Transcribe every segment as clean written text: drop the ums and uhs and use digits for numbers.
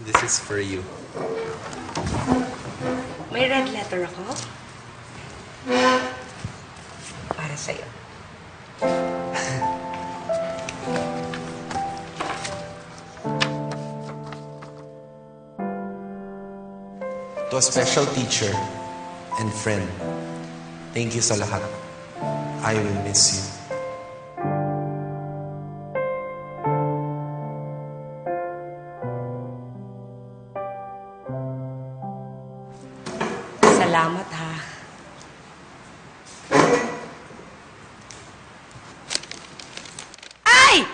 This is for you. May red letter ako? Para sa'yo. To a special teacher and friend, thank you sa lahat. I will miss you. Salamat, ha. Ay!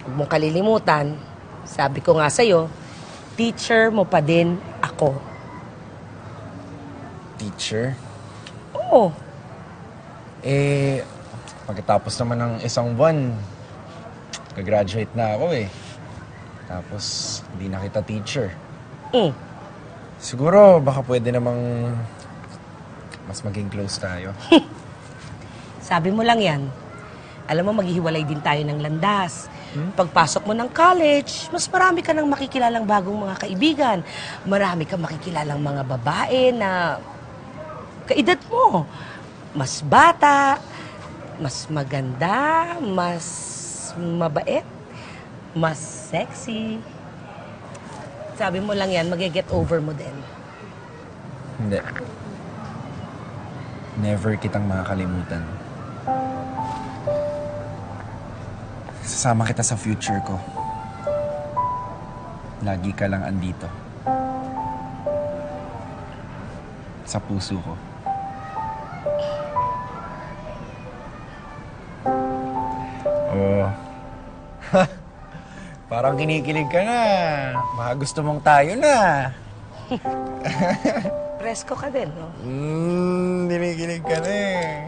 Huwag mong kalilimutan, sabi ko nga sa'yo, teacher mo pa din ako. Teacher? Oo. Pagkatapos naman ng isang buwan, kagraduate na ako eh. Tapos, hindi na kita teacher. Siguro, baka pwede namang mas maging close tayo. Sabi mo lang yan. Alam mo, maghihiwalay din tayo ng landas. Pagpasok mo ng college, mas marami ka nang makikilalang bagong mga kaibigan. Marami kang makikilalang mga babae na kaedad mo. Mas bata, mas maganda, mas mabait, mas sexy. Sabi mo lang yan, mag-get over mo din. Hindi. Never kitang makakalimutan. Sasama kita sa future ko. Lagi ka lang andito. Sa puso ko. Oh. Parang kinikilig ka na. Baka gusto mong tayo na. Presko ka din, no? Kinikilig ka na eh.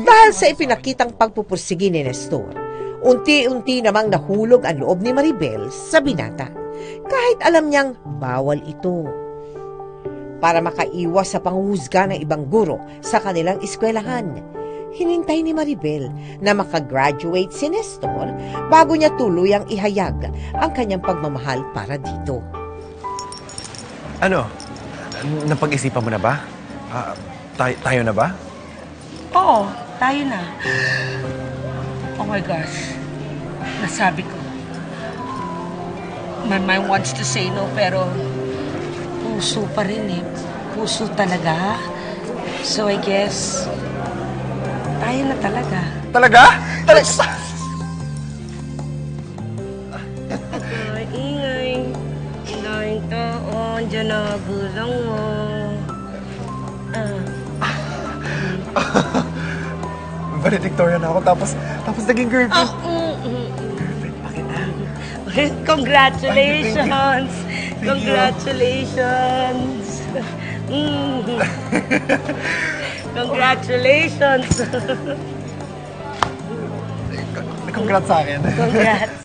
Dahil sa ipinakitang pagpupursigi ni Nestor, unti-unti namang nahulog ang loob ni Maribel sa binata, kahit alam niyang bawal ito. Para makaiwas sa panghuhusga ng ibang guro sa kanilang eskwelahan, hinintay ni Maribel na makagraduate si Nestor bago niya tuluyang ihayag ang kanyang pagmamahal para dito. Ano? Napag-isipan mo na ba? Tayo na ba? Oo, tayo na. Oh my gosh. Nasabi ko. My mind wants to say no, pero puso pa rin eh. Puso talaga. So I guess, tayo na talaga. Talaga? Talaga? Ay, ingay. Ingay taon, dyan na gulang mo. Valedictorian ako, tapos naging girlfriend. Girlfriend pa kita. Congratulations! Congratulations! Congratulations! Congrats sa akin. Congrats!